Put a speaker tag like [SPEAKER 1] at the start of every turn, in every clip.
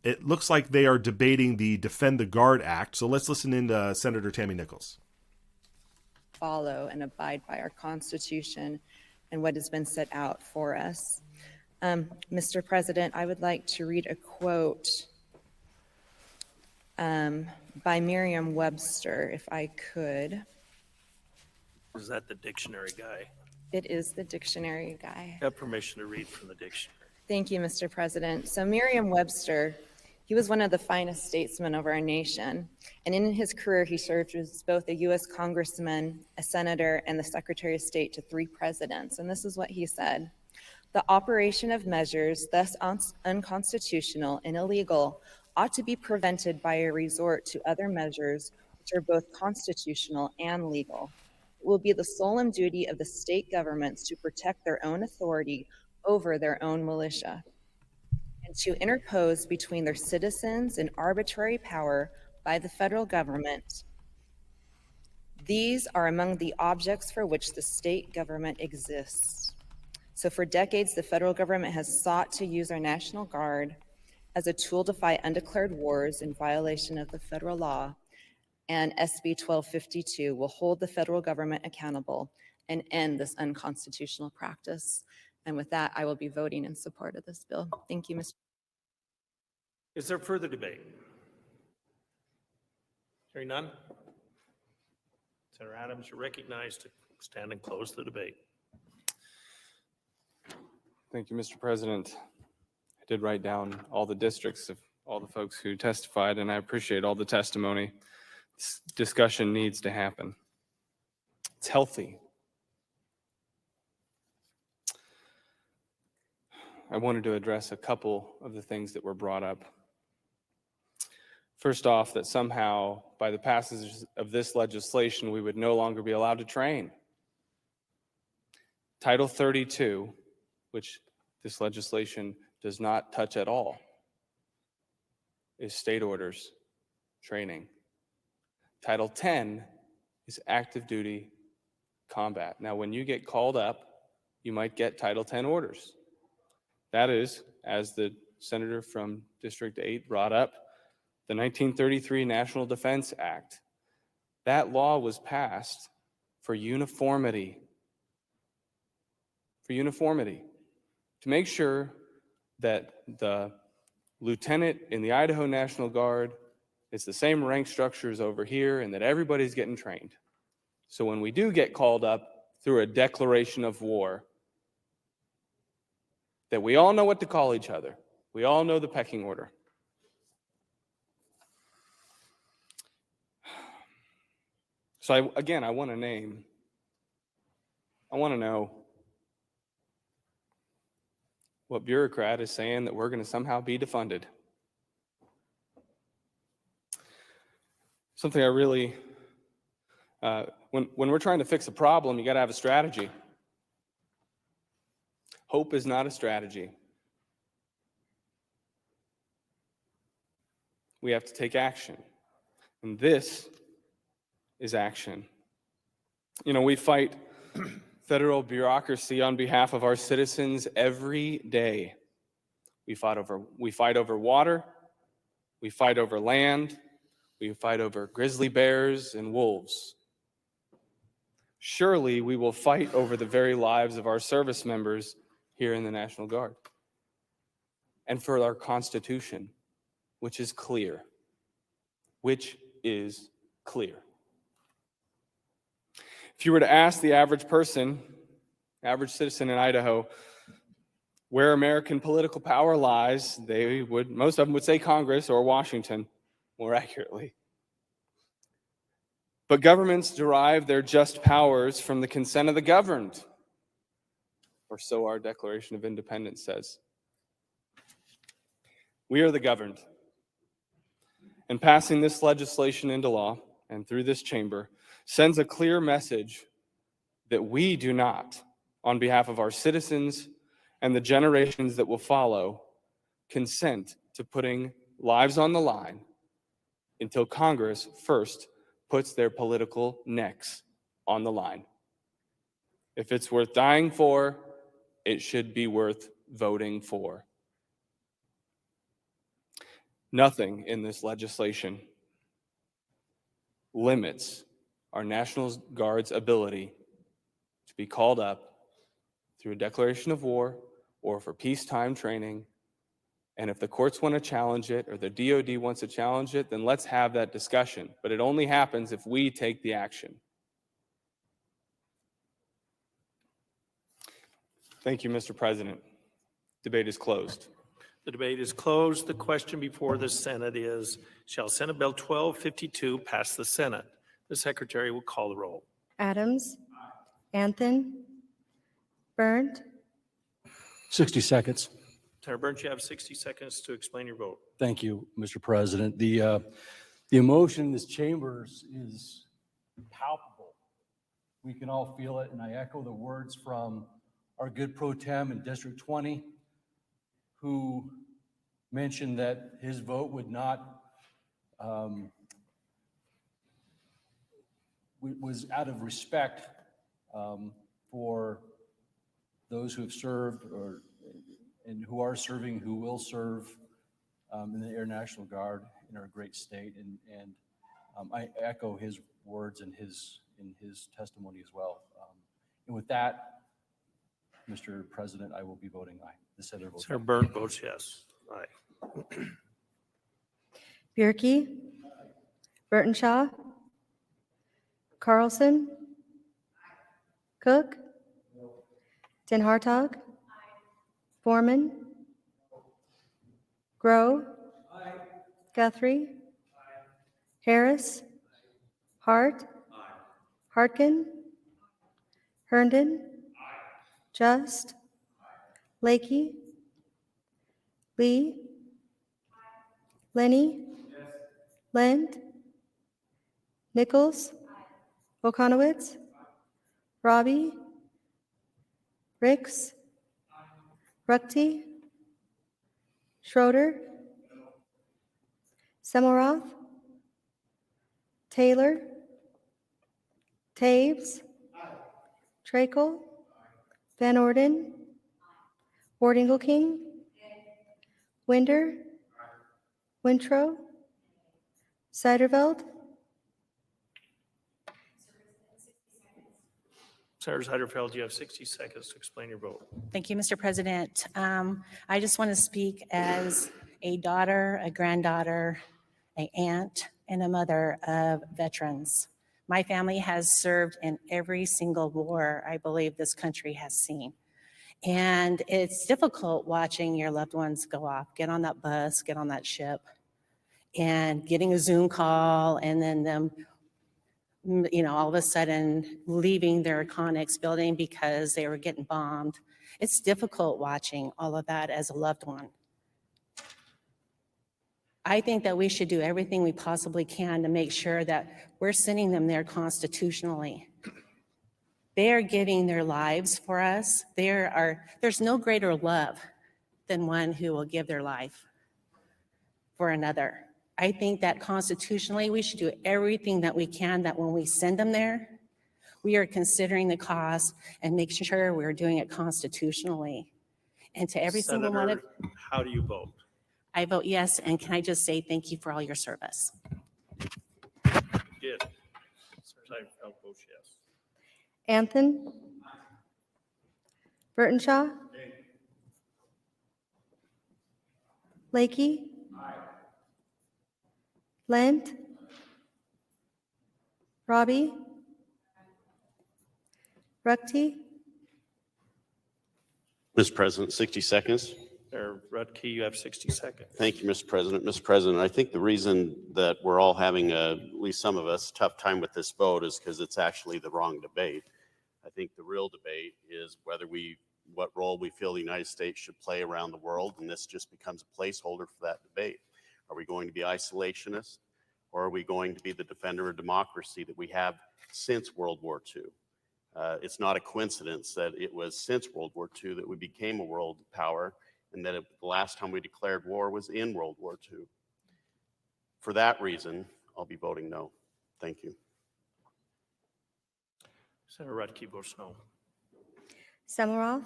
[SPEAKER 1] It looks like they are debating the Defend the Guard Act. So let's listen in to Senator Tammy Nichols.
[SPEAKER 2] Follow and abide by our Constitution and what has been set out for us. Mr. President, I would like to read a quote by Merriam-Webster, if I could.
[SPEAKER 3] Is that the dictionary guy?
[SPEAKER 2] It is the dictionary guy.
[SPEAKER 3] I have permission to read from the dictionary.
[SPEAKER 2] Thank you, Mr. President. So Merriam-Webster, he was one of the finest statesmen of our nation. And in his career, he served as both a U.S. congressman, a senator, and the Secretary of State to 3 presidents. And this is what he said: "The operation of measures thus unconstitutional and illegal ought to be prevented by a resort to other measures which are both constitutional and legal. It will be the solemn duty of the state governments to protect their own authority over their own militia, and to interpose between their citizens and arbitrary power by the federal government. These are among the objects for which the state government exists." So for decades, the federal government has sought to use our National Guard as a tool to fight undeclared wars in violation of the federal law, and SB 1252 will hold the federal government accountable and end this unconstitutional practice. And with that, I will be voting in support of this bill. Thank you, Mr.
[SPEAKER 3] Is there further debate? Hearing none. Senator Adams, you're recognized to stand and close the debate.
[SPEAKER 4] Thank you, Mr. President. I did write down all the districts of all the folks who testified, and I appreciate all the testimony. This discussion needs to happen. It's healthy. I wanted to address a couple of the things that were brought up. First off, that somehow by the passage of this legislation, we would no longer be allowed to train. Title 32, which this legislation does not touch at all, is state orders training. Title 10 is active duty combat. Now, when you get called up, you might get Title 10 orders. That is, as the senator from District 8 brought up, the 1933 National Defense Act. That law was passed for uniformity. For uniformity. To make sure that the lieutenant in the Idaho National Guard is the same rank structure as over here and that everybody's getting trained. So when we do get called up through a declaration of war, that we all know what to call each other. We all know the pecking order. So I want to know what bureaucrat is saying that we're going to somehow be defunded. Something I really, when we're trying to fix a problem, you got to have a strategy. Hope is not a strategy. We have to take action. And this is action. You know, we fight federal bureaucracy on behalf of our citizens every day. We fight over water, we fight over land, we fight over grizzly bears and wolves. Surely we will fight over the very lives of our service members here in the National Guard and for our Constitution, which is clear. Which is clear. If you were to ask the average person, average citizen in Idaho, where American political power lies, most of them would say Congress or Washington, more accurately. But governments derive their just powers from the consent of the governed, or so our Declaration of Independence says. We are the governed. And passing this legislation into law and through this chamber sends a clear message that we do not, on behalf of our citizens and the generations that will follow, consent to putting lives on the line until Congress first puts their political necks on the line. If it's worth dying for, it should be worth voting for. Nothing in this legislation limits our National Guard's ability to be called up through a declaration of war or for peacetime training. And if the courts want to challenge it or the DOD wants to challenge it, then let's have that discussion. But it only happens if we take the action. Thank you, Mr. President. Debate is closed.
[SPEAKER 3] The debate is closed. The question before the Senate is, shall Senate Bill 1252 pass the Senate? The Secretary will call the roll.
[SPEAKER 5] Adams. Anthon. Burnt.
[SPEAKER 6] 60 seconds.
[SPEAKER 3] Senator Burns, you have 60 seconds to explain your vote.
[SPEAKER 6] Thank you, Mr. President. The emotion in this chamber is palpable. We can all feel it, and I echo the words from our good pro tem in District 20, who mentioned that his vote would not, was out of respect for those who have served and who are serving, who will serve in the Air National Guard in our great state. And I echo his words in his testimony as well. And with that, Mr. President, I will be voting aye. The senator votes aye.
[SPEAKER 3] Senator Burns votes yes. Aye.
[SPEAKER 5] Bierke. Burtenshaw. Carlson. Cook. Den Hartog. Foreman. Grow. Guthrie. Harris. Hart. Hartkin. Herndon. Just. Lakey. Lee. Lenny. Lend. Nichols. Okonowitz. Robbie. Ricks. Ruckty. Schroeder. Semmelroth. Taylor. Taves. Trakel. Van Orden. Ward King. Winder. Wintro. Seiderveld.
[SPEAKER 3] Senator Seiderfeld, you have 60 seconds to explain your vote.
[SPEAKER 7] Thank you, Mr. President. I just want to speak as a daughter, a granddaughter, an aunt, and a mother of veterans. My family has served in every single war I believe this country has seen. And it's difficult watching your loved ones go off, get on that bus, get on that ship, and getting a Zoom call, and then them, all of a sudden leaving their Connex building because they were getting bombed. It's difficult watching all of that as a loved one. I think that we should do everything we possibly can to make sure that we're sending them there constitutionally. They are giving their lives for us. There's no greater love than one who will give their life for another. I think that constitutionally, we should do everything that we can, that when we send them there, we are considering the cost and making sure we're doing it constitutionally. And to every single one of,
[SPEAKER 3] Senator, how do you vote?
[SPEAKER 7] I vote yes, and can I just say thank you for all your service?
[SPEAKER 3] Good. Senator Seiderfeld votes yes.
[SPEAKER 5] Anthon. Burtenshaw. Lakey. Lent. Robbie. Ruckty.
[SPEAKER 8] Mr. President, 60 seconds.
[SPEAKER 3] Senator Rudke, you have 60 seconds.
[SPEAKER 8] Thank you, Mr. President. Mr. President, I think the reason that we're all having, at least some of us, tough time with this vote is because it's actually the wrong debate. I think the real debate is what role we feel the United States should play around the world, and this just becomes a placeholder for that debate. Are we going to be isolationist, or are we going to be the defender of democracy that we have since World War II? It's not a coincidence that it was since World War II that we became a world power, and that the last time we declared war was in World War II. For that reason, I'll be voting no. Thank you.
[SPEAKER 3] Senator Rudke votes no.
[SPEAKER 5] Semmelroth.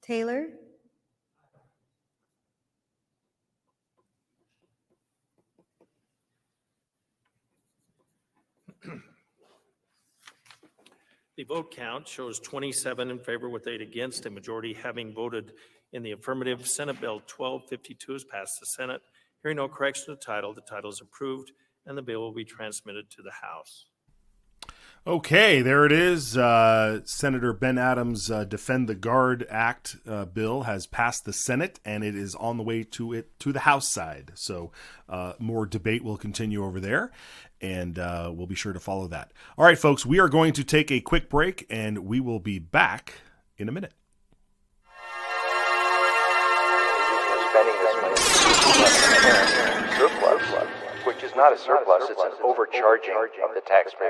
[SPEAKER 5] Taylor.
[SPEAKER 3] The vote count shows 27 in favor with 8 against, a majority having voted in the affirmative. Senate Bill 1252 has passed the Senate. Hearing no correction to the title is approved, and the bill will be transmitted to the House.
[SPEAKER 1] Okay, there it is. Senator Ben Adams' Defend the Guard Act bill has passed the Senate, and it is on the way to the House side. So more debate will continue over there, and we'll be sure to follow that. All right, folks, we are going to take a quick break, and we will be back in a minute.
[SPEAKER 9] Spending this money surplus, which is not a surplus, it's an overcharging of the taxpayer.